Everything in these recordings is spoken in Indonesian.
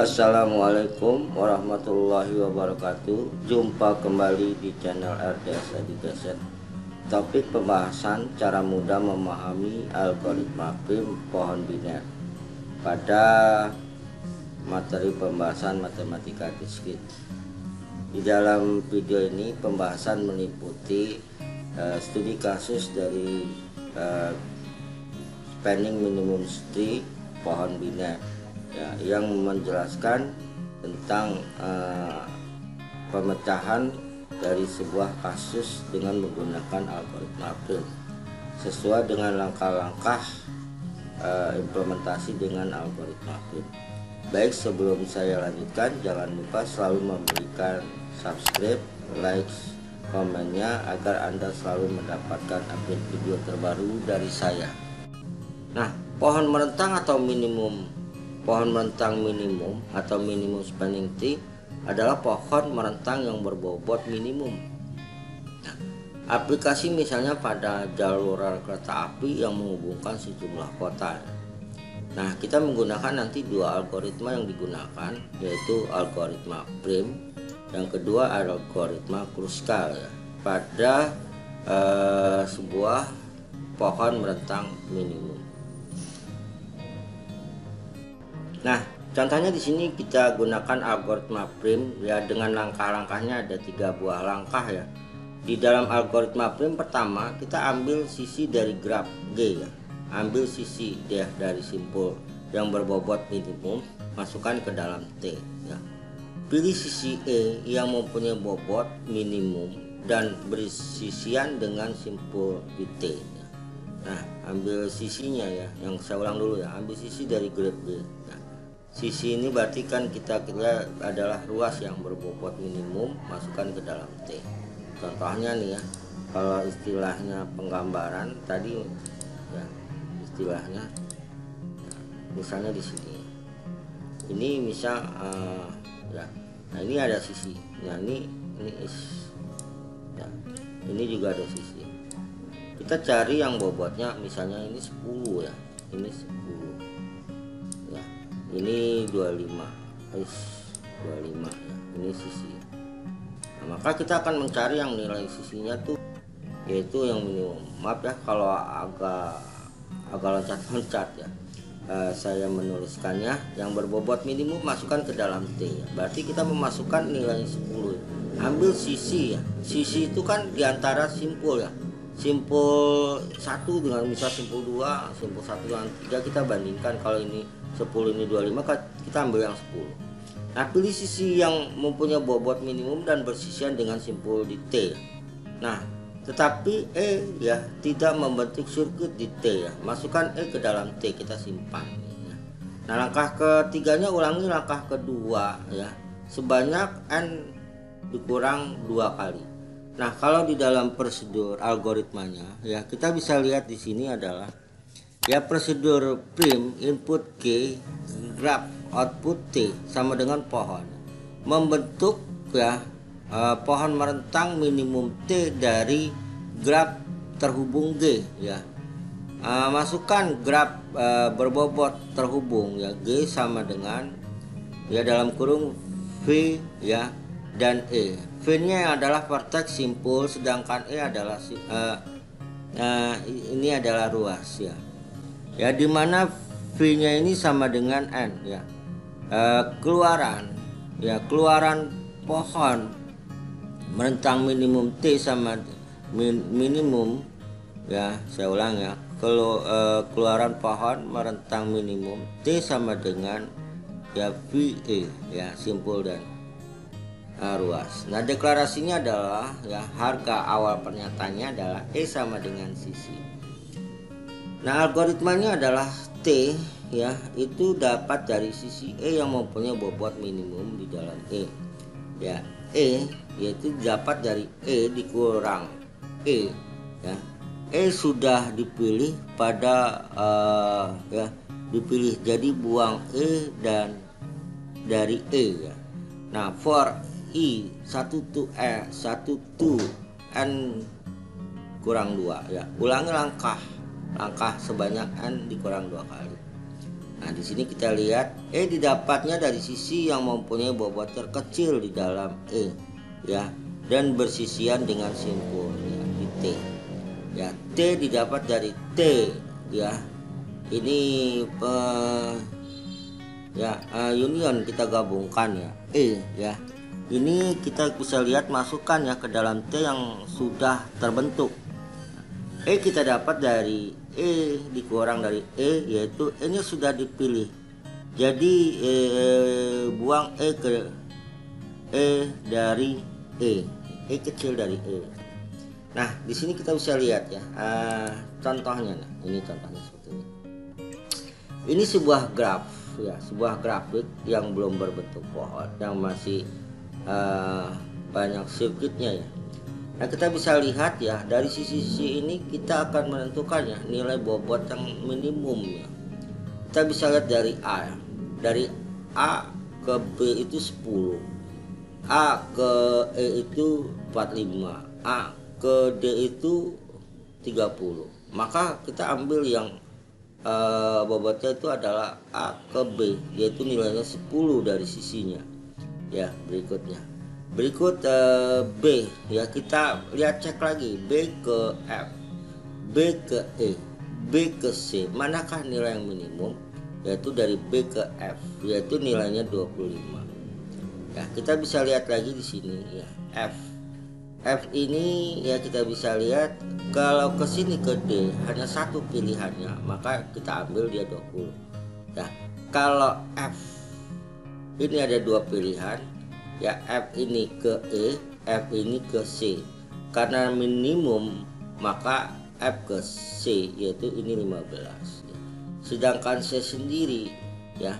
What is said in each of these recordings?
Assalamualaikum warahmatullahi wabarakatuh. Jumpa kembali di channel RDS Education. Topik pembahasan cara mudah memahami algoritma prim pohon biner pada materi pembahasan matematika diskrit. Di dalam video ini pembahasan meliputi studi kasus dari spanning minimum tree pohon biner yang menjelaskan tentang pemecahan dari sebuah kasus dengan menggunakan algoritma prim sesuai dengan langkah-langkah implementasi dengan algoritma prim. Baik, sebelum saya lanjutkan, jangan lupa selalu memberikan subscribe, like, komennya agar Anda selalu mendapatkan update video terbaru dari saya. Nah, pohon merentang atau minimum spanning tree adalah pohon merentang yang berbobot minimum. Nah, aplikasi misalnya pada jalur rel kereta api yang menghubungkan sejumlah kota. Nah, kita menggunakan nanti dua algoritma yang digunakan, yaitu algoritma prim, yang kedua algoritma Kruskal pada sebuah pohon merentang minimum. Nah, contohnya di sini kita gunakan algoritma prim dengan langkah-langkahnya ada 3 buah langkah ya. Di dalam algoritma prim pertama kita ambil sisi dari graf G ya. Ambil sisi dari simpul yang berbobot minimum, masukkan ke dalam T ya. Pilih sisi E yang mempunyai bobot minimum dan bersisian dengan simpul di T ya. Nah, ambil sisinya ya, yang saya ulang dulu ya. Ambil sisi dari graf G. Nah, sisi ini berarti kan kita kira adalah ruas yang berbobot minimum, masukkan ke dalam T. Contohnya nih ya, kalau istilahnya penggambaran tadi ya, istilahnya misalnya di sini. Ini misal ya. Nah, ini ada sisi. Nah, ini ya. Ini juga ada sisi. Kita cari yang bobotnya misalnya ini 10 ya. Ini 10. Ya. Ini 25 ya. Ini sisi. Nah, maka kita akan mencari yang nilai sisinya tuh yaitu yang minimum. Maaf ya kalau agak loncat-loncat ya. Saya menuliskannya yang berbobot minimum masukkan ke dalam T ya. Berarti kita memasukkan nilai 10 ya. Ambil sisi ya. Sisi itu kan diantara simpul ya. Simpul 1 dengan misal simpul 2, simpul 1 dengan 3 kita bandingkan. Kalau ini 10 ini 25, kita ambil yang 10. Nah, pilih sisi yang mempunyai bobot minimum dan bersisian dengan simpul di T. Nah, tetapi E ya tidak membentuk sirkuit di T ya. Masukkan E ke dalam T, kita simpan ya. Nah, langkah ketiganya ulangi langkah kedua ya. Sebanyak N dikurang 2 kali. Nah, kalau di dalam prosedur algoritmanya ya, kita bisa lihat di sini adalah ya prosedur prim input G graf output T sama dengan pohon. Membentuk ya pohon merentang minimum T dari graf terhubung G ya. Masukkan graf berbobot terhubung ya, G sama dengan ya dalam kurung V ya dan E. V-nya adalah vertex simpul, sedangkan E adalah ini adalah ruas ya. Ya, dimana V-nya ini sama dengan N ya. Keluaran pohon merentang minimum T sama minimum ya, saya ulang ya. Keluaran pohon merentang minimum T sama dengan ya VE ya, simpul dan ruas. Nah, deklarasinya adalah ya harga awal pernyataannya adalah E sama dengan sisi. Nah, algoritmanya adalah T ya, itu dapat dari sisi E yang mempunyai bobot minimum di dalam E. Ya, E yaitu dapat dari E dikurang E ya. E sudah dipilih pada ya, dipilih jadi buang E dan dari E ya. Nah, for I 1 to N kurang 2 ya. Ulangi langkah sebanyak N dikurang 2 kali. Nah, di sini kita lihat didapatnya dari sisi yang mempunyai bobot terkecil di dalam ya, dan bersisian dengan simpul ya, di T. Ya, T didapat dari T ya. Ini union kita gabungkan ya, ya. Ini kita bisa lihat masukkan ya ke dalam T yang sudah terbentuk. Kita dapat dari dikurang dari yaitu nya sudah dipilih. Jadi buang ke dari kecil dari Nah, di sini kita bisa lihat ya contohnya. Nah, ini contohnya seperti ini. Ini sebuah graf ya, sebuah grafik yang belum berbentuk pohon, yang masih banyak sirkuitnya ya. Nah, kita bisa lihat ya dari sisi-sisi ini kita akan menentukan ya nilai bobot yang minimum ya. Kita bisa lihat dari A ya. Dari A ke B itu 10, A ke E itu 45, A ke D itu 30. Maka kita ambil yang bobotnya itu adalah A ke B, yaitu nilainya 10 dari sisinya ya. Berikut B ya, kita lihat cek lagi B ke F, B ke E, B ke C, manakah nilai yang minimum, yaitu dari B ke F, yaitu nilainya 25 ya. Kita bisa lihat lagi di sini ya, F ini ya, kita bisa lihat kalau ke sini ke D hanya satu pilihannya, maka kita ambil dia 20 ya. Kalau F ini ada dua pilihan ya, F ini ke E, F ini ke C. Karena minimum maka F ke C, yaitu ini 15 ya. Sedangkan C sendiri ya,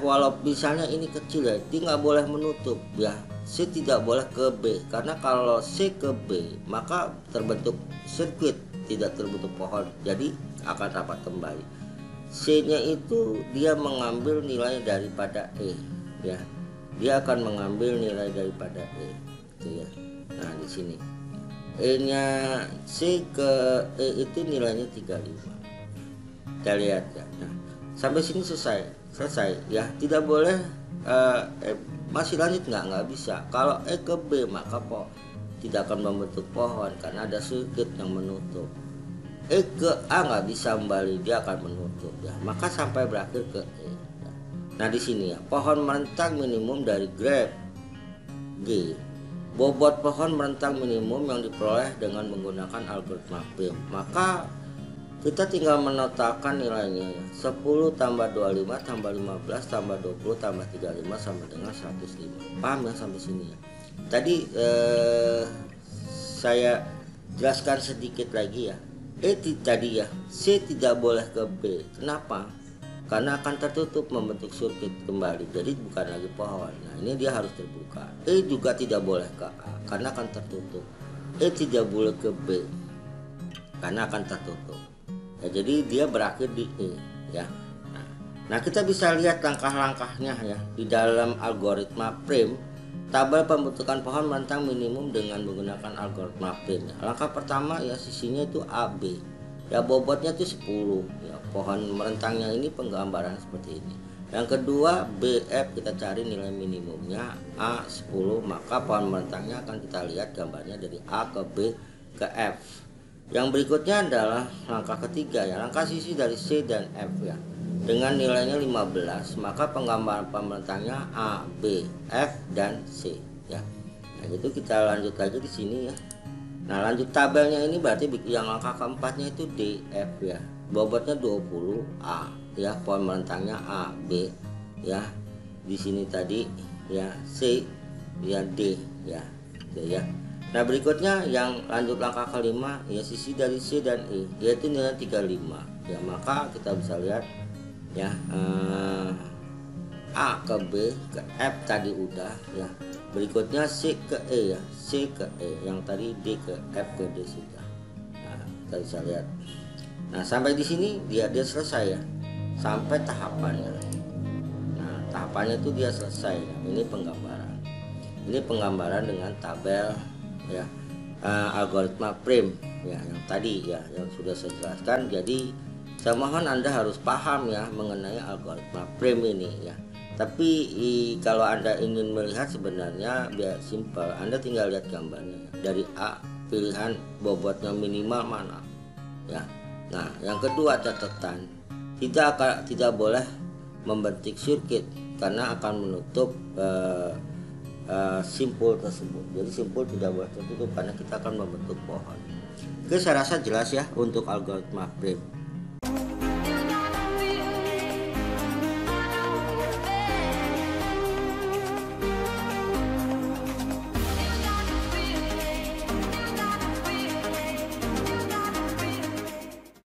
walau misalnya ini kecil ya, dia nggak boleh menutup ya. C tidak boleh ke B, karena kalau C ke B maka terbentuk sirkuit, tidak terbentuk pohon, jadi akan rapat kembali. C nya itu dia mengambil nilai daripada ya, dia akan mengambil nilai daripada itu ya. Nah, di sini nya C ke E itu nilainya 35. Kita lihat ya. Nah, sampai sini selesai ya. Tidak boleh masih lanjut, nggak bisa. Kalau ke B maka tidak akan membentuk pohon karena ada sirkuit yang menutup. Ke A nggak bisa kembali, dia akan menutup ya. Maka sampai berakhir ke E. Nah, di sini ya, pohon merentang minimum dari graf G. Bobot pohon merentang minimum yang diperoleh dengan menggunakan algoritma Prim. Maka kita tinggal menotakan nilainya ya. 10 tambah 25 tambah 15 tambah 20 tambah 35 sama dengan 105. Paham ya sampai sini ya? Tadi saya jelaskan sedikit lagi ya. Tadi ya, C tidak boleh ke B. Kenapa? Karena akan tertutup, membentuk sirkuit kembali, jadi bukan lagi pohon. Nah, ini dia harus terbuka. Juga tidak boleh ke A karena akan tertutup. Tidak boleh ke B karena akan tertutup ya, jadi dia berakhir di ya. Nah, kita bisa lihat langkah-langkahnya ya di dalam algoritma Prim, tabel pembentukan pohon merentang minimum dengan menggunakan algoritma Prim ya. Langkah pertama ya, sisinya itu AB ya, bobotnya itu 10 ya. Pohon merentangnya ini penggambaran seperti ini. Yang kedua BF, kita cari nilai minimumnya A 10, maka pohon merentangnya akan kita lihat gambarnya dari A ke B ke F. Yang berikutnya adalah langkah ketiga ya, langkah sisi dari C dan F ya. Dengan nilainya 15, maka penggambaran pohon merentangnya A, B, F dan C ya. Nah, itu kita lanjut lagi di sini ya. Nah, lanjut tabelnya ini berarti yang langkah keempatnya itu DF ya. Bobotnya 20 A ya, pohon merentangnya A, B ya. Di sini tadi ya C ya, D ya. Ya. Nah, berikutnya yang lanjut langkah kelima ya, sisi dari C dan E yaitu nilai 35 ya. Maka kita bisa lihat ya, A ke B ke F tadi udah ya. Berikutnya C ke E ya, C ke E, yang tadi D ke F ke D sudah. Nah, kita bisa lihat. Nah, sampai di sini dia selesai ya, sampai tahapannya. Nah, tahapannya itu dia selesai ya. Ini penggambaran dengan tabel ya, algoritma Prim ya, yang tadi ya, yang sudah saya jelaskan. Jadi Saya mohon Anda harus paham ya mengenai algoritma Prim ini ya. Tapi kalau Anda ingin melihat sebenarnya biar simpel, Anda tinggal lihat gambarnya. Dari A, pilihan bobotnya minimal mana ya. Nah, yang kedua catatan, tidak boleh membentuk sirkuit karena akan menutup simpul tersebut. Jadi simpul tidak boleh tertutup karena kita akan membentuk pohon. Oke, saya rasa jelas ya untuk algoritma Prim.